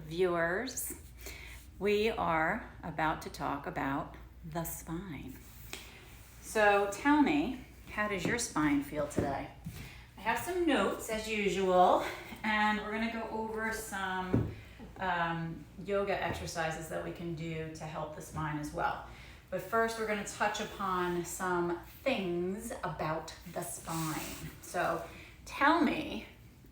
viewers. We are about to talk about the spine. So tell me, how does your spine feel today? I have some notes as usual, and we're going to go over some yoga exercises that we can do to help the spine as well. But first, we're going to touch upon some things about the spine. So tell me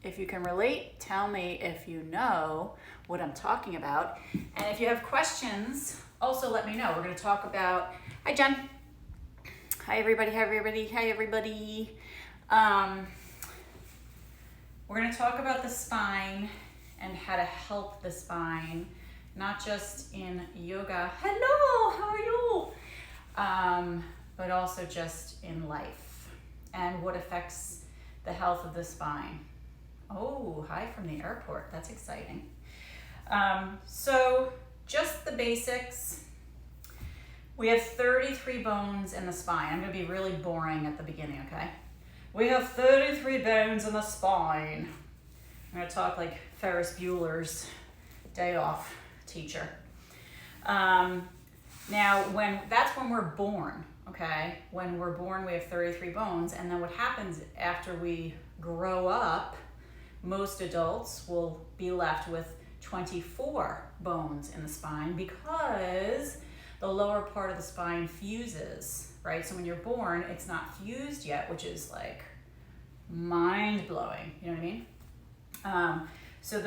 if you can relate, tell me if you know what I'm talking about. And if you have questions, also let me know. We're going to talk about, hi Jen. Hi everybody, hi everybody, hi everybody. We're going to talk about the spine and how to help the spine, not just in yoga, hello, how are you? But also just in life and what affects the health of the spine. Oh, hi from the airport, that's exciting. So just the basics. We have 33 bones in the spine. I'm going to be really boring at the beginning, okay? We have 33 bones in the spine. I'm going to talk like Ferris Bueller's Day Off teacher. Now, that's when we're born, okay? When we're born, we have 33 bones, and then what happens after we grow up, most adults will be left with 24 bones in the spine because the lower part of the spine fuses, right? So when you're born, it's not fused yet, which is like mind-blowing, you know what I mean? So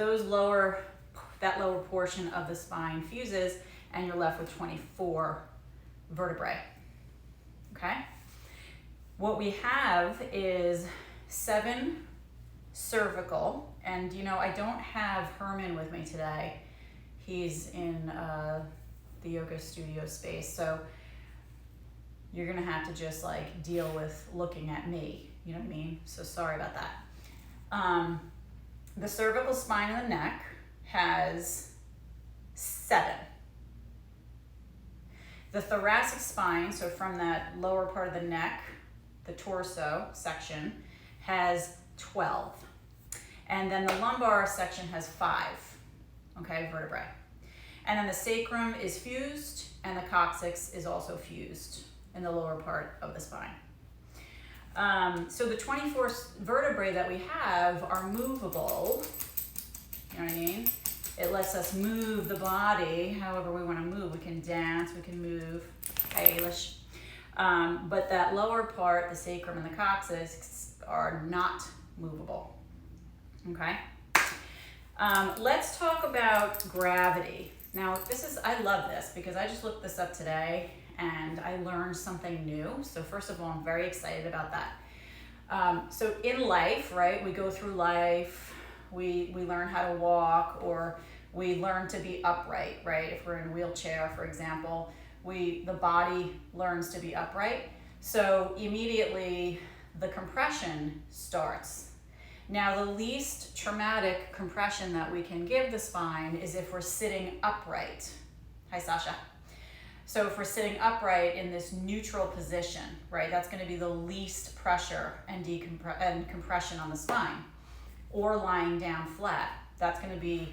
that lower portion of the spine fuses, and you're left with 24 vertebrae, okay? What we have is 7 cervical, and I don't have Herman with me today. He's in the yoga studio space, so you're gonna have to just like deal with looking at me, you know what I mean? So sorry about that. The cervical spine of the neck has 7. The thoracic spine, so from that lower part of the neck, the torso section, has 12. And then the lumbar section has 5, okay, vertebrae. And then the sacrum is fused, and the coccyx is also fused in the lower part of the spine. So the 24 vertebrae that we have are movable, you know what I mean? It lets us move the body however we want to move. We can dance, we can move, Eilish. But that lower part, the sacrum and the coccyx, are not movable, okay? Let's talk about gravity. Now, I love this because I just looked this up today and I learned something new. So first of all, I'm very excited about that. So in life, right, we go through life, we learn how to walk, or we learn to be upright, right? If we're in a wheelchair, for example, the body learns to be upright. So immediately the compression starts. Now, the least traumatic compression that we can give the spine is if we're sitting upright. Hi, Sasha. So if we're sitting upright in this neutral position, right, that's going to be the least pressure and compression on the spine. Or lying down flat, that's going to be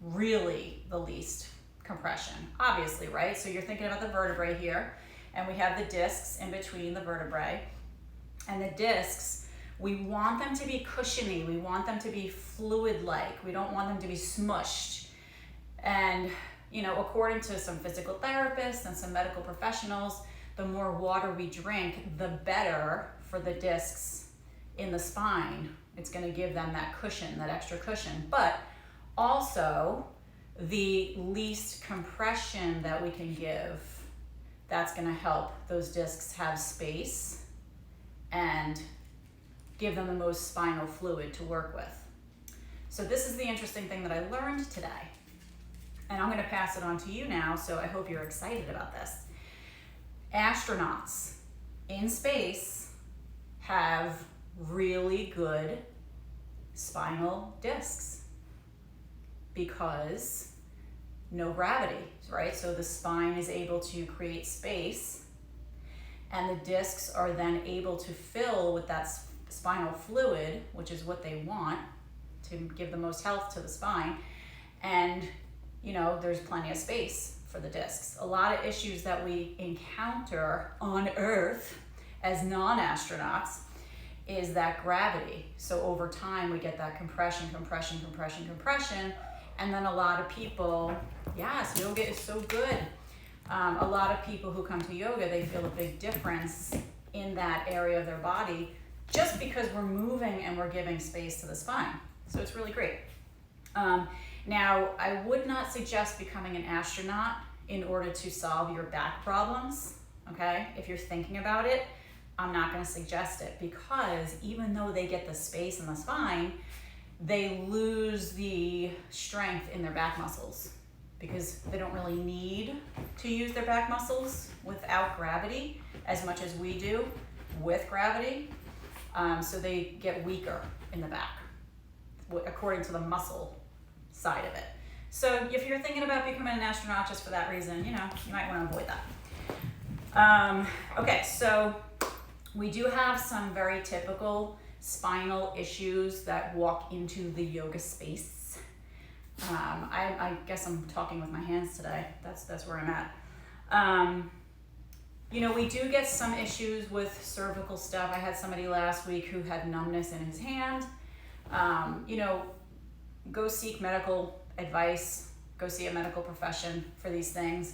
really the least compression, obviously, right? So you're thinking about the vertebrae here, and we have the discs in between the vertebrae. And the discs, we want them to be cushiony. We want them to be fluid-like. We don't want them to be smushed. And, according to some physical therapists and some medical professionals, the more water we drink, the better for the discs in the spine. It's going to give them that cushion, that extra cushion. But also, the least compression that we can give, that's going to help those discs have space and give them the most spinal fluid to work with. So this is the interesting thing that I learned today. And I'm going to pass it on to you now, so I hope you're excited about this. Astronauts in space have really good spinal discs because no gravity, right? So the spine is able to create space, and the discs are then able to fill with that spinal fluid, which is what they want to give the most health to the spine. And there's plenty of space for the discs. A lot of issues that we encounter on Earth as non-astronauts is that gravity. So over time we get that compression, and then a lot of people, yes, yoga is so good. A lot of people who come to yoga, they feel a big difference in that area of their body just because we're moving and we're giving space to the spine. So it's really great. Now, I would not suggest becoming an astronaut in order to solve your back problems, okay? If you're thinking about it, I'm not gonna suggest it, because even though they get the space in the spine, they lose the strength in their back muscles because they don't really need to use their back muscles without gravity as much as we do with gravity. So they get weaker in the back according to the muscle side of it. So if you're thinking about becoming an astronaut just for that reason, you might want to avoid that. Okay, so we do have some very typical spinal issues that walk into the yoga space. I guess I'm talking with my hands today. That's where I'm at. We do get some issues with cervical stuff. I had somebody last week who had numbness in his hand. Go seek medical advice, go see a medical profession for these things.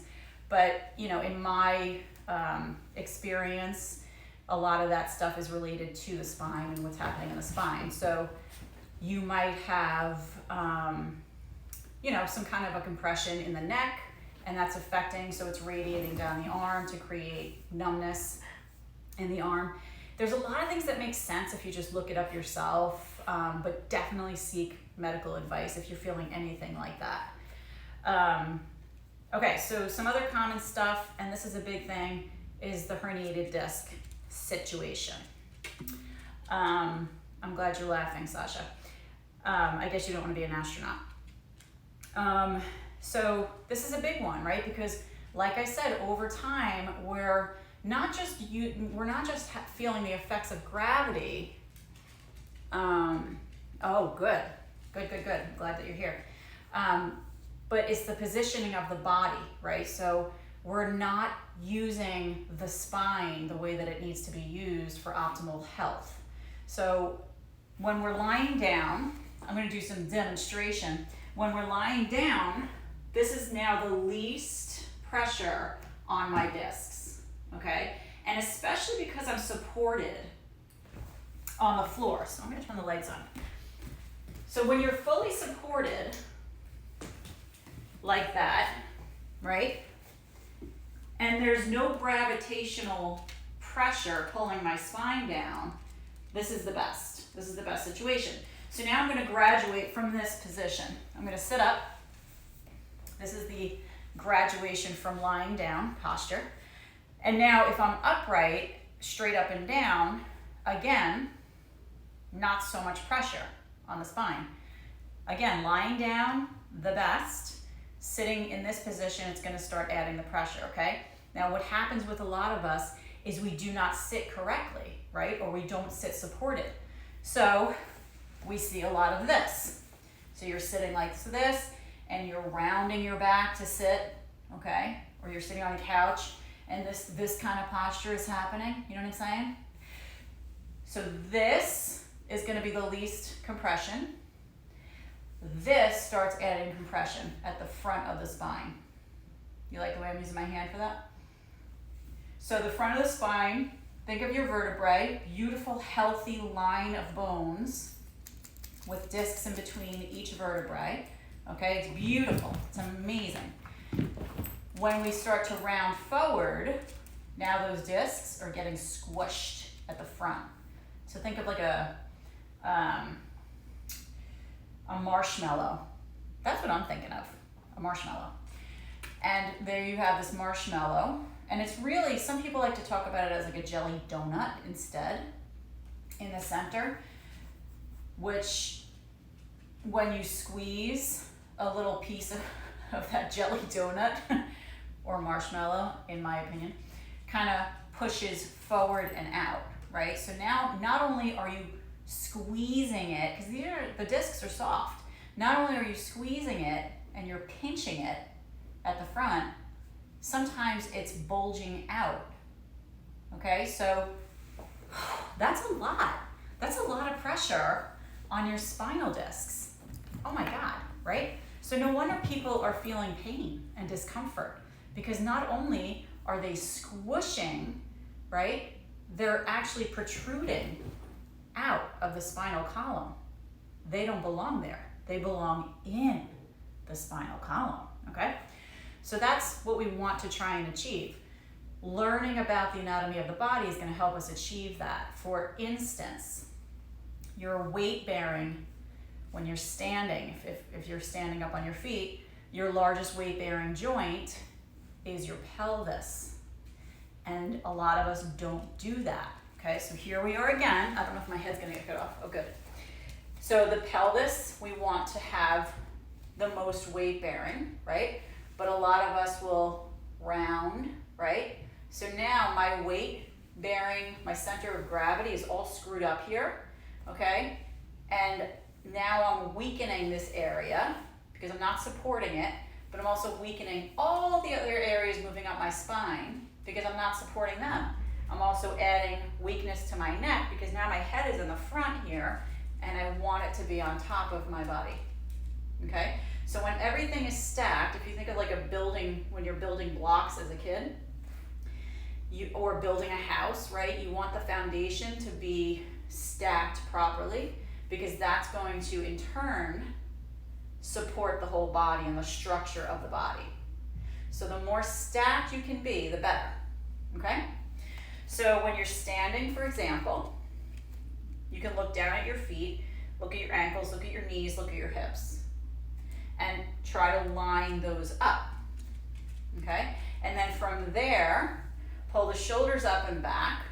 But, in my experience, a lot of that stuff is related to the spine and what's happening in the spine. So you might have, some kind of a compression in the neck, and that's affecting, so it's radiating down the arm to create numbness in the arm. There's a lot of things that make sense if you just look it up yourself, but definitely seek medical advice if you're feeling anything like that. Okay, so some other common stuff, and this is a big thing, is the herniated disc situation. I'm glad you're laughing, Sasha. I guess you don't want to be an astronaut. So this is a big one, right? Because like I said, over time, we're not just feeling the effects of gravity. Oh, good. Glad that you're here. But it's the positioning of the body, right? So we're not using the spine the way that it needs to be used for optimal health. So when we're lying down, I'm going to do some demonstration. When we're lying down, this is now the least pressure on my discs, okay? And especially because I'm supported on the floor. So I'm going to turn the lights on. So when you're fully supported like that, right? And there's no gravitational pressure pulling my spine down, this is the best. This is the best situation. So now I'm going to graduate from this position. I'm going to sit up. This is the graduation from lying down posture. And now if I'm upright, straight up and down, again, not so much pressure on the spine. Again, lying down, the best. Sitting in this position, it's going to start adding the pressure, okay? Now what happens with a lot of us is we do not sit correctly, right? Or we don't sit supported. So we see a lot of this. So you're sitting like this, and you're rounding your back to sit, okay? Or you're sitting on a couch, and this kind of posture is happening. You know what I'm saying? So this is going to be the least compression. This starts adding compression at the front of the spine. You like the way I'm using my hand for that? So the front of the spine, think of your vertebrae, beautiful, healthy line of bones with discs in between each vertebrae. Okay, it's beautiful, it's amazing. When we start to round forward, now those discs are getting squished at the front. So think of like a marshmallow. That's what I'm thinking of, a marshmallow. And there you have this marshmallow. And it's really, some people like to talk about it as like a jelly donut instead in the center, which when you squeeze a little piece of that jelly donut or marshmallow, in my opinion, kind of pushes forward and out, right? So now not only are you squeezing it, because the discs are soft, not only are you squeezing it, and you're pinching it at the front, sometimes it's bulging out. Okay, so that's a lot. That's a lot of pressure on your spinal discs. Oh my God, right? So no wonder people are feeling pain and discomfort, because not only are they squishing, right, they're actually protruding out of the spinal column. They don't belong there. They belong in the spinal column, okay? So that's what we want to try and achieve. Learning about the anatomy of the body is going to help us achieve that. For instance, your weight bearing, when you're standing, if you're standing up on your feet, your largest weight bearing joint is your pelvis. And a lot of us don't do that. Okay, so here we are again. I don't know if my head's gonna get cut off. Oh, good. So the pelvis, we want to have the most weight bearing, right? But a lot of us will round, right? So now my weight bearing, my center of gravity is all screwed up here, okay? And now I'm weakening this area because I'm not supporting it, but I'm also weakening all the other areas moving up my spine because I'm not supporting them. I'm also adding weakness to my neck because now my head is in the front here and I want it to be on top of my body, okay? So when everything is stacked, if you think of like a building, when you're building blocks as a kid, or building a house, right? You want the foundation to be stacked properly because that's going to in turn support the whole body and the structure of the body. So the more stacked you can be, the better, okay? So when you're standing, for example, you can look down at your feet, look at your ankles, look at your knees, look at your hips, and try to line those up, okay? And then from there, pull the shoulders up and back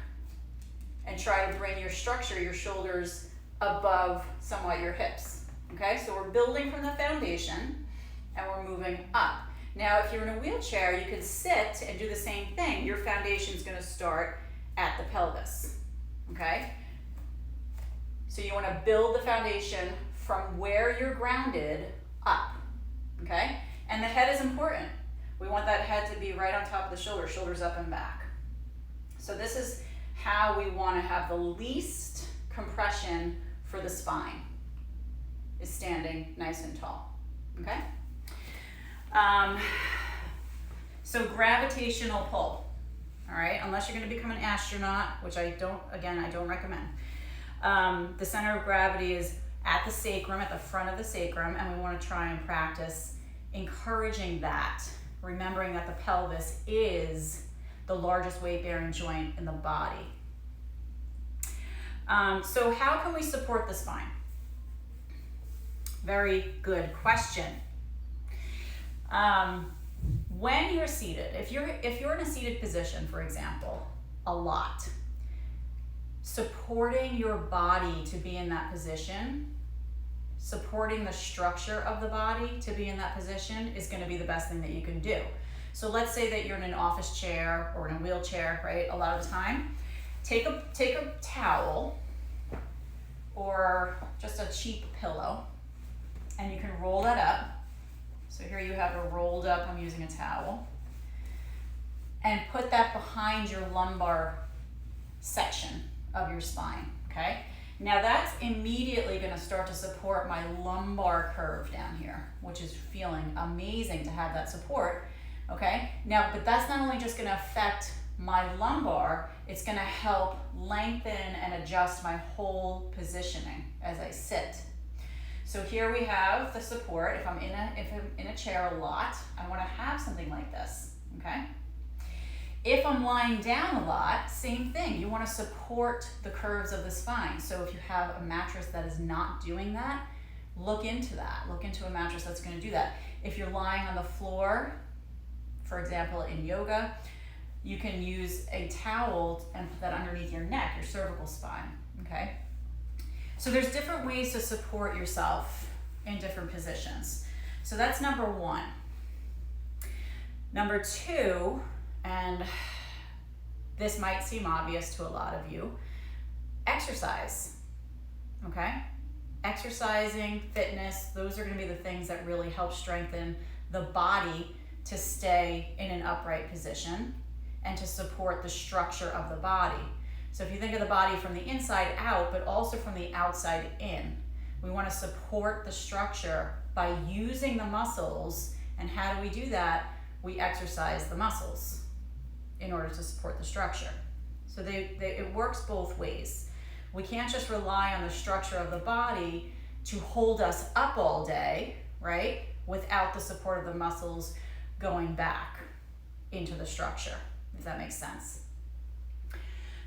and try to bring your structure, your shoulders above somewhat your hips, okay? So we're building from the foundation and we're moving up. Now, if you're in a wheelchair, you can sit and do the same thing. Your foundation's gonna start at the pelvis, okay? So you wanna build the foundation from where you're grounded up, okay? And the head is important. We want that head to be right on top of the shoulder, shoulders up and back. So this is how we want to have the least compression for the spine, is standing nice and tall, okay? So gravitational pull, all right? Unless you're going to become an astronaut, which I don't recommend. The center of gravity is at the sacrum, at the front of the sacrum, and we want to try and practice encouraging that, remembering that the pelvis is the largest weight-bearing joint in the body. So how can we support the spine? Very good question. When you're seated, if you're in a seated position, for example, a lot, supporting your body to be in that position, supporting the structure of the body to be in that position is going to be the best thing that you can do. So let's say that you're in an office chair or in a wheelchair, right? A lot of the time, take a towel or just a cheap pillow and you can roll that up. So here you have a rolled up, I'm using a towel, and put that behind your lumbar section of your spine, okay? Now that's immediately gonna start to support my lumbar curve down here, which is feeling amazing to have that support, okay? Now, but that's not only just gonna affect my lumbar, it's gonna help lengthen and adjust my whole positioning as I sit. So here we have the support. If I'm in a chair a lot, I wanna have something like this, okay? If I'm lying down a lot, same thing. You wanna support the curves of the spine. So if you have a mattress that is not doing that, look into that. Look into a mattress that's gonna do that. If you're lying on the floor, for example, in yoga, you can use a towel and put that underneath your neck, your cervical spine, okay? So there's different ways to support yourself in different positions. So that's number one. Number two, and this might seem obvious to a lot of you, exercise, okay? exercising, fitness, those are going to be the things that really help strengthen the body to stay in an upright position and to support the structure of the body. So if you think of the body from the inside out, but also from the outside in, we want to support the structure by using the muscles. And how do we do that? We exercise the muscles in order to support the structure. So it works both ways. We can't just rely on the structure of the body to hold us up all day, right? Without the support of the muscles going back into the structure, if that makes sense.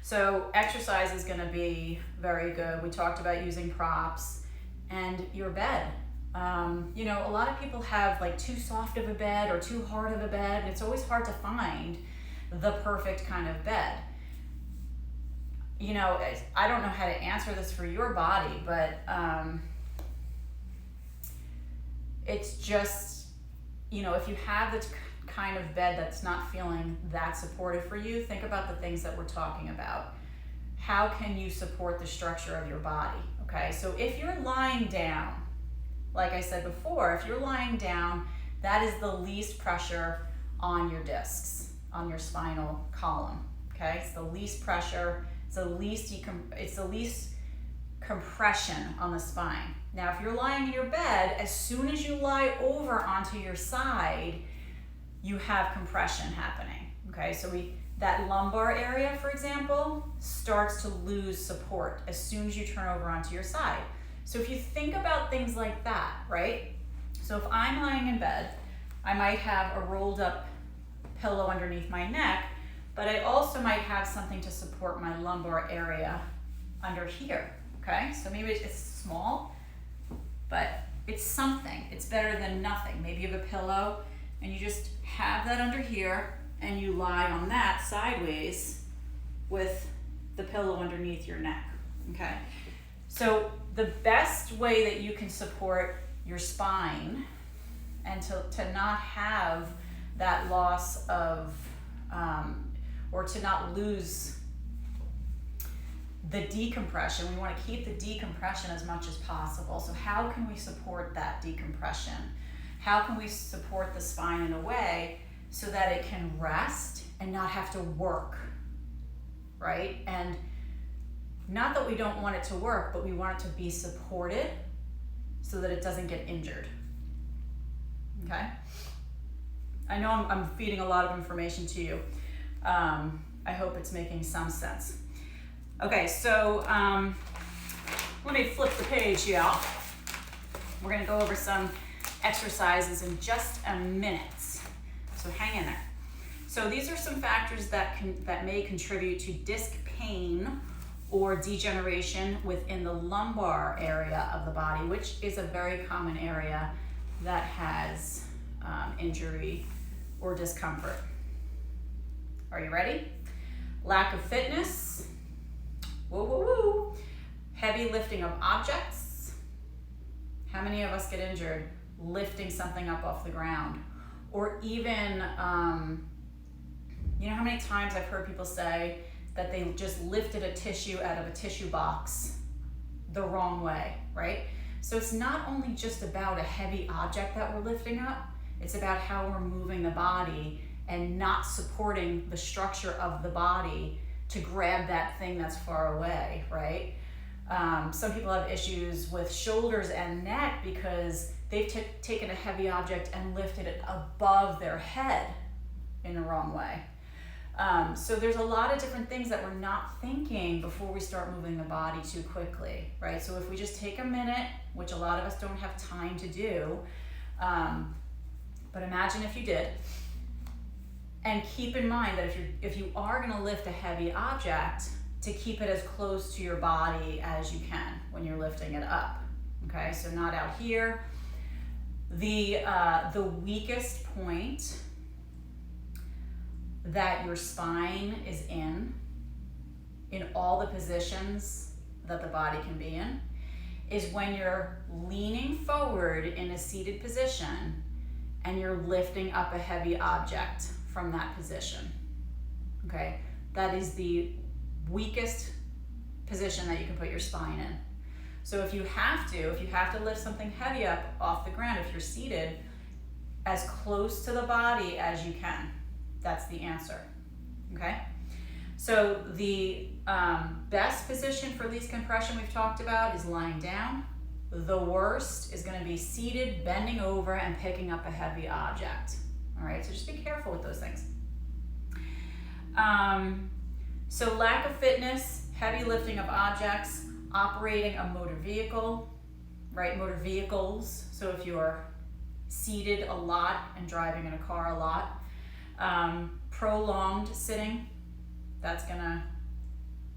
So exercise is going to be very good. We talked about using props and your bed. You know, a lot of people have like too soft of a bed or too hard of a bed, and it's always hard to find the perfect kind of bed. You know, I don't know how to answer this for your body, but it's just, you know, if you have the kind of bed that's not feeling that supportive for you, think about the things that we're talking about. How can you support the structure of your body? Okay, so if you're lying down, like I said before, if you're lying down, that is the least pressure on your discs, on your spinal column. Okay, it's the least pressure, it's the least compression on the spine. Now, if you're lying in your bed, as soon as you lie over onto your side, you have compression happening. Okay, so that lumbar area, for example, starts to lose support as soon as you turn over onto your side. So if you think about things like that, right? So if I'm lying in bed, I might have a rolled up pillow underneath my neck, but I also might have something to support my lumbar area under here, okay? So maybe it's small, but it's something. It's better than nothing. Maybe you have a pillow and you just have that under here and you lie on that sideways with the pillow underneath your neck, okay? So the best way that you can support your spine and to not have that loss of, or to not lose the decompression, we want to keep the decompression as much as possible. So how can we support that decompression? How can we support the spine in a way so that it can rest and not have to work, right? And not that we don't want it to work, but we want it to be supported so that it doesn't get injured, okay? I know I'm feeding a lot of information to you. I hope it's making some sense. Okay, so let me flip the page, y'all. We're gonna go over some exercises in just a minute, so hang in there. So these are some factors that may contribute to disc pain or degeneration within the lumbar area of the body, which is a very common area that has injury or discomfort. Are you ready? Lack of fitness, woo woo woo. Heavy lifting of objects. How many of us get injured lifting something up off the ground? Or even, you know how many times I've heard people say that they just lifted a tissue out of a tissue box the wrong way, right? So it's not only just about a heavy object that we're lifting up, it's about how we're moving the body and not supporting the structure of the body to grab that thing that's far away, right? Some people have issues with shoulders and neck because they've taken a heavy object and lifted it above their head in the wrong way. So there's a lot of different things that we're not thinking before we start moving the body too quickly, right? So if we just take a minute, which a lot of us don't have time to do, but imagine if you did, and keep in mind that if you are gonna lift a heavy object, to keep it as close to your body as you can when you're lifting it up, okay? So not out here. The weakest point that your spine is in all the positions that the body can be in, is when you're leaning forward in a seated position and you're lifting up a heavy object from that position, okay? That is the weakest position that you can put your spine in. So if you have to lift something heavy up off the ground, if you're seated, as close to the body as you can. That's the answer, okay? So the best position for least compression we've talked about is lying down. The worst is going to be seated, bending over, and picking up a heavy object. All right, so just be careful with those things. So lack of fitness, heavy lifting of objects, operating a motor vehicle, right? Motor vehicles. So if you're seated a lot and driving in a car a lot, prolonged sitting, that's gonna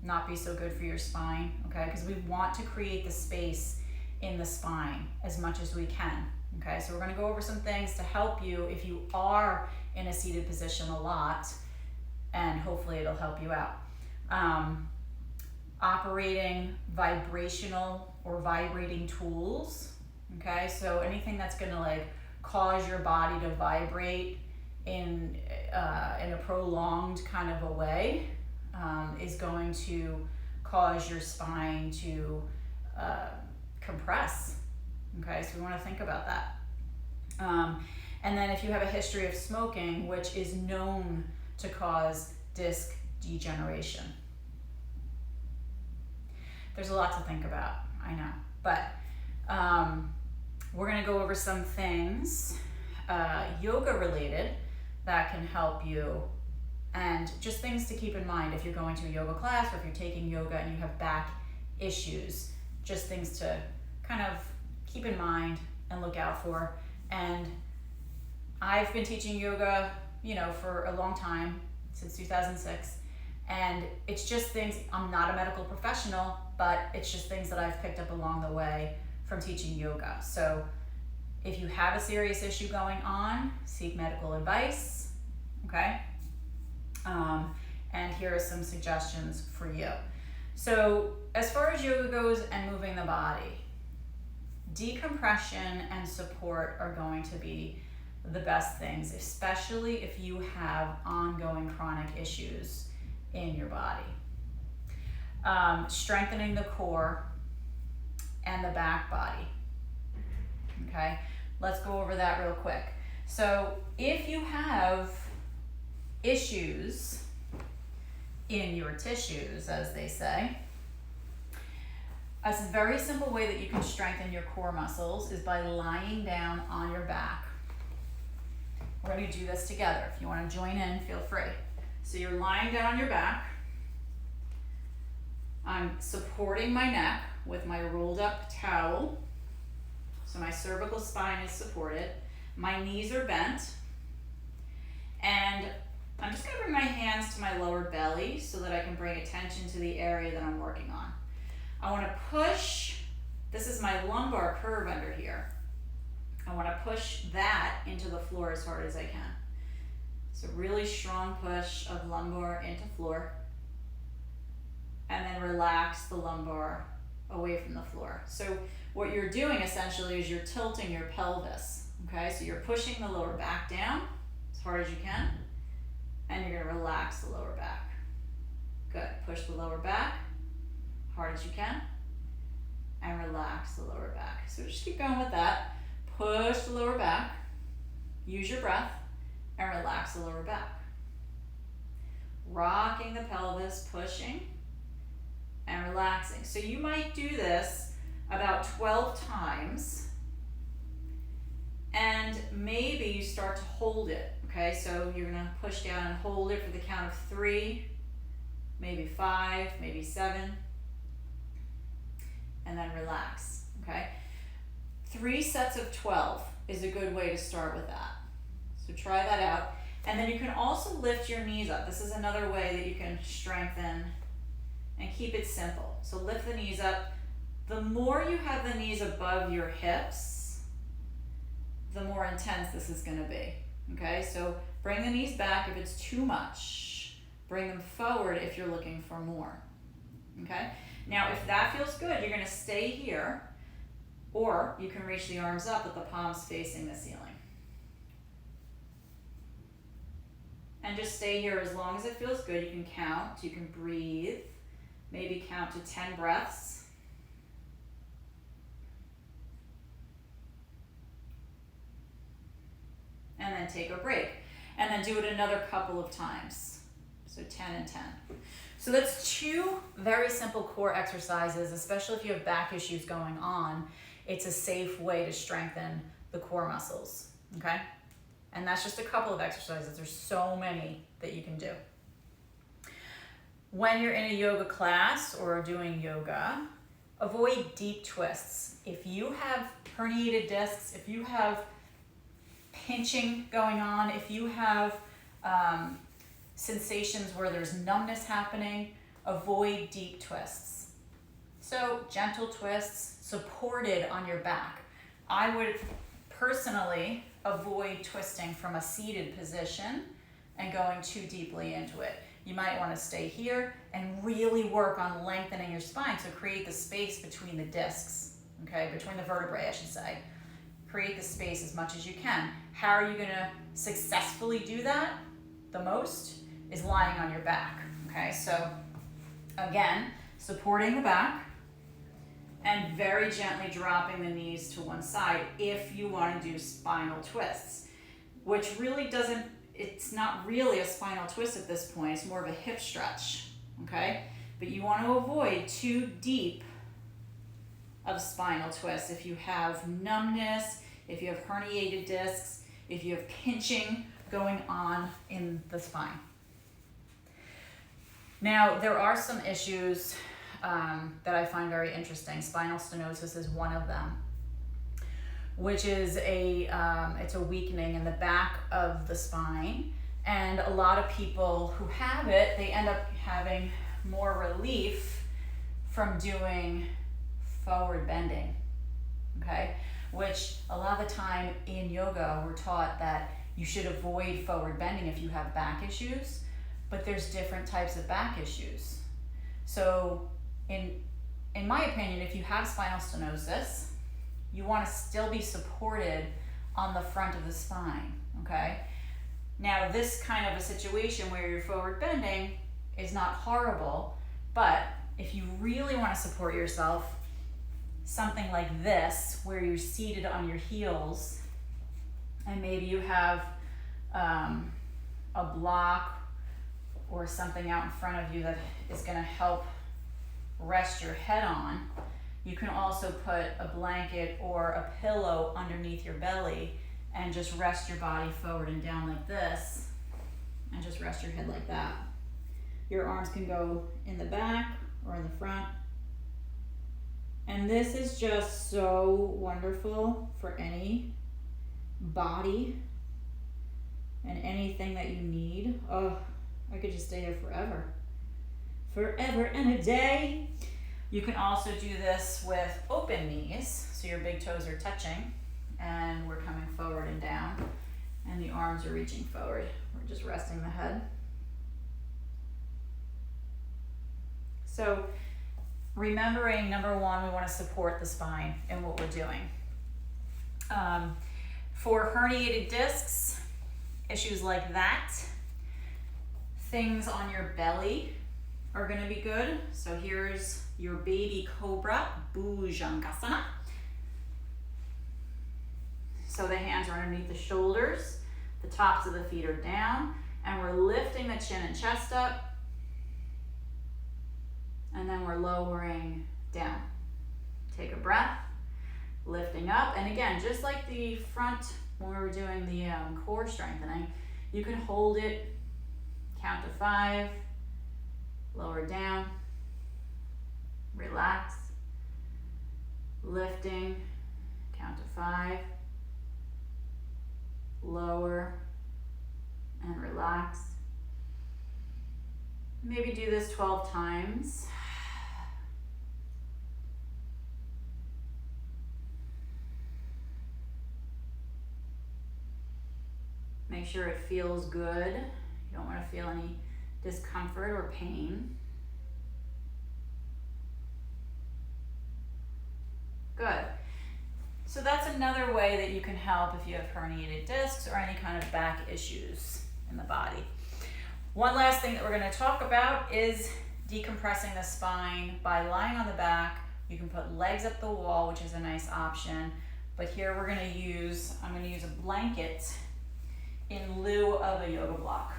not be so good for your spine, okay? Because we want to create the space in the spine as much as we can, okay? So we're gonna go over some things to help you if you are in a seated position a lot, and hopefully it'll help you out. Operating vibrational or vibrating tools, okay? So anything that's gonna like cause your body to vibrate in a prolonged kind of a way is going to cause your spine to compress, okay? So we wanna think about that. And then if you have a history of smoking, which is known to cause disc degeneration. There's a lot to think about, I know, but we're gonna go over some things yoga related that can help you, and just things to keep in mind if you're going to a yoga class or if you're taking yoga and you have back issues, just things to kind of keep in mind and look out for. And I've been teaching yoga, for a long time, since 2006. And it's just things, I'm not a medical professional, but it's just things that I've picked up along the way from teaching yoga. So if you have a serious issue going on, seek medical advice, okay? And here are some suggestions for you. So as far as yoga goes and moving the body, decompression and support are going to be the best things, especially if you have ongoing chronic issues in your body. Strengthening the core and the back body. Okay, let's go over that real quick. So if you have issues in your tissues, as they say, a very simple way that you can strengthen your core muscles is by lying down on your back. We're going to do this together. If you want to join in, feel free. So you're lying down on your back. I'm supporting my neck with my rolled up towel. So my cervical spine is supported. My knees are bent. And I'm just going to bring my hands to my lower belly so that I can bring attention to the area that I'm working on. I want to push, this is my lumbar curve under here. I want to push that into the floor as hard as I can. So really strong push of lumbar into floor. And then relax the lumbar away from the floor. So what you're doing essentially is you're tilting your pelvis. Okay, so you're pushing the lower back down as hard as you can. And you're going to relax the lower back. Good. Push the lower back hard as you can. And relax the lower back. So just keep going with that. Push the lower back. Use your breath. And relax the lower back. Rocking the pelvis, pushing and relaxing. So you might do this about 12 times. And maybe you start to hold it. Okay, so you're gonna push down and hold it for the count of 3, maybe 5, maybe 7, and then relax, okay? 3 sets of 12 is a good way to start with that. So try that out. And then you can also lift your knees up. This is another way that you can strengthen and keep it simple. So lift the knees up. The more you have the knees above your hips, the more intense this is gonna be. Okay, so bring the knees back if it's too much. Bring them forward if you're looking for more. Okay, now if that feels good, you're gonna stay here, or you can reach the arms up with the palms facing the ceiling. And just stay here as long as it feels good. You can count, you can breathe, maybe count to 10 breaths. and then take a break. And then do it another couple of times. So 10 and 10. So that's 2 very simple core exercises, especially if you have back issues going on. It's a safe way to strengthen the core muscles, okay? And that's just a couple of exercises. There's so many that you can do. When you're in a yoga class or doing yoga, avoid deep twists. If you have herniated discs, if you have pinching going on, if you have sensations where there's numbness happening, avoid deep twists. So gentle twists supported on your back. I would personally avoid twisting from a seated position and going too deeply into it. You might want to stay here and really work on lengthening your spine, so create the space between the discs, okay, between the vertebrae, I should say. Create the space as much as you can. How are you going to successfully do that the most is lying on your back, okay? So again, supporting the back and very gently dropping the knees to one side if you want to do spinal twists, which really doesn't, it's not really a spinal twist at this point, it's more of a hip stretch, okay? But you want to avoid too deep of spinal twists if you have numbness, if you have herniated discs, if you have pinching going on in the spine. Now, there are some issues that I find very interesting. Spinal stenosis is one of them, which is it's a weakening in the back of the spine. And a lot of people who have it, they end up having more relief from doing forward bending, okay? Which a lot of the time in yoga, we're taught that you should avoid forward bending if you have back issues, but there's different types of back issues. So in my opinion, if you have spinal stenosis, you want to still be supported on the front of the spine, okay? Now, this kind of a situation where you're forward bending is not horrible, but if you really want to support yourself, something like this, where you're seated on your heels, and maybe you have a block or something out in front of you that is going to help rest your head on. You can also put a blanket or a pillow underneath your belly and just rest your body forward and down like this, and just rest your head like that. Your arms can go in the back or in the front. And this is just so wonderful for any body and anything that you need. Oh, I could just stay here forever. Forever and a day. You can also do this with open knees, so your big toes are touching and we're coming forward and down, and the arms are reaching forward. We're just resting the head. So remembering, number one, we want to support the spine in what we're doing. For herniated discs, issues like that, things on your belly are going to be good. So here's your baby cobra, Bhujangasana. So the hands are underneath the shoulders, the tops of the feet are down, and we're lifting the chin and chest up, and then we're lowering down. Take a breath, lifting up, and again, just like the front when we were doing the core strengthening, you can hold it, count to 5, lower down, relax, lifting, count to 5, lower, and relax. Maybe do this 12 times. Make sure it feels good. You don't want to feel any discomfort or pain. Good. So that's another way that you can help if you have herniated discs or any kind of back issues in the body. One last thing that we're going to talk about is decompressing the spine by lying on the back. You can put legs up the wall, which is a nice option. But here I'm going to use a blanket, in lieu of a yoga block.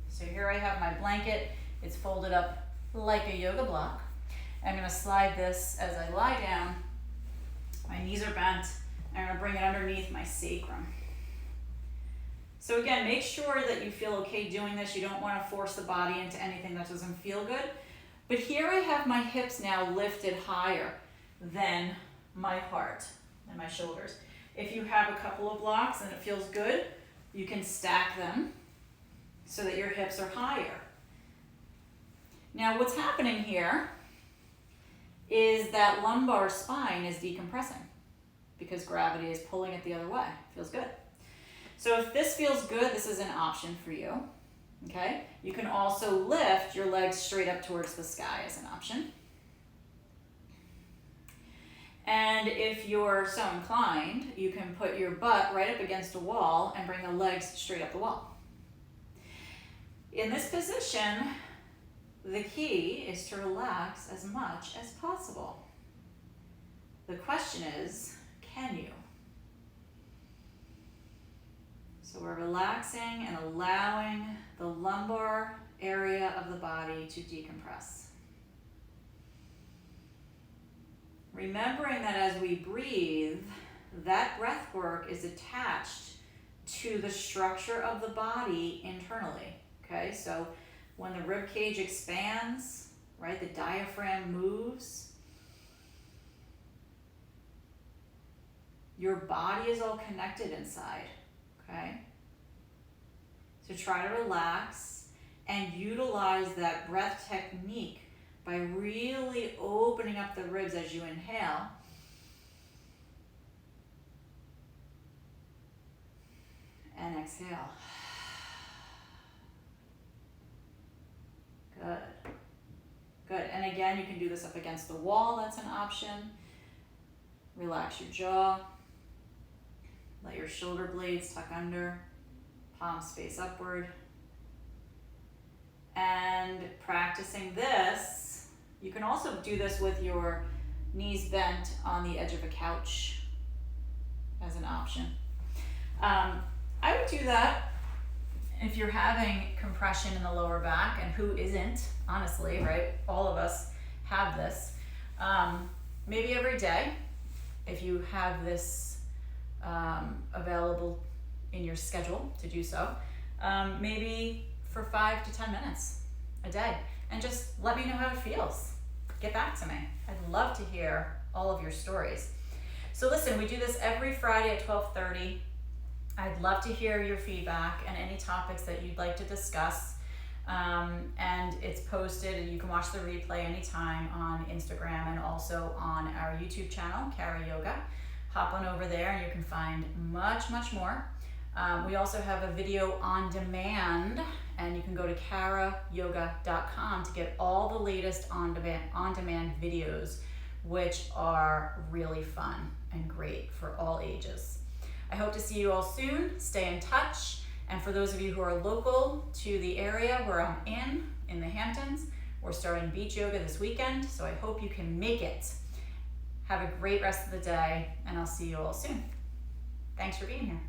So here I have my blanket. It's folded up like a yoga block. I'm gonna slide this as I lie down. My knees are bent. I'm gonna bring it underneath my sacrum. So again, make sure that you feel okay doing this. You don't wanna force the body into anything that doesn't feel good. But here I have my hips now lifted higher than my heart and my shoulders. If you have a couple of blocks and it feels good, you can stack them so that your hips are higher. Now what's happening here is that lumbar spine is decompressing because gravity is pulling it the other way. Feels good. So if this feels good, this is an option for you. Okay? You can also lift your legs straight up towards the sky as an option. And if you're so inclined, you can put your butt right up against a wall and bring the legs straight up the wall. In this position, the key is to relax as much as possible. The question is, can you? So we're relaxing and allowing the lumbar area of the body to decompress. Remembering that as we breathe, that breath work is attached to the structure of the body internally. Okay, so when the rib cage expands, right, the diaphragm moves, your body is all connected inside. Okay? So try to relax and utilize that breath technique by really opening up the ribs as you inhale. And exhale. Good. Good. And again, you can do this up against the wall. That's an option. Relax your jaw. Let your shoulder blades tuck under. Palms face upward. And practicing this, you can also do this with your knees bent on the edge of a couch as an option. I would do that if you're having compression in the lower back, and who isn't, honestly, right? All of us have this. Maybe every day, if you have this available in your schedule to do so, maybe for 5 to 10 minutes a day, and just let me know how it feels. Get back to me. I'd love to hear all of your stories. So listen, we do this every Friday at 12:30. I'd love to hear your feedback and any topics that you'd like to discuss. And it's posted, and you can watch the replay anytime on Instagram and also on our YouTube channel, Kara Yoga. Hop on over there and you can find much, much more. We also have a video on demand, and you can go to karayoga.com to get all the latest on-demand videos, which are really fun and great for all ages. I hope to see you all soon. Stay in touch. And for those of you who are local to the area where I'm in the Hamptons, we're starting beach yoga this weekend, so I hope you can make it. Have a great rest of the day, and I'll see you all soon. Thanks for being here.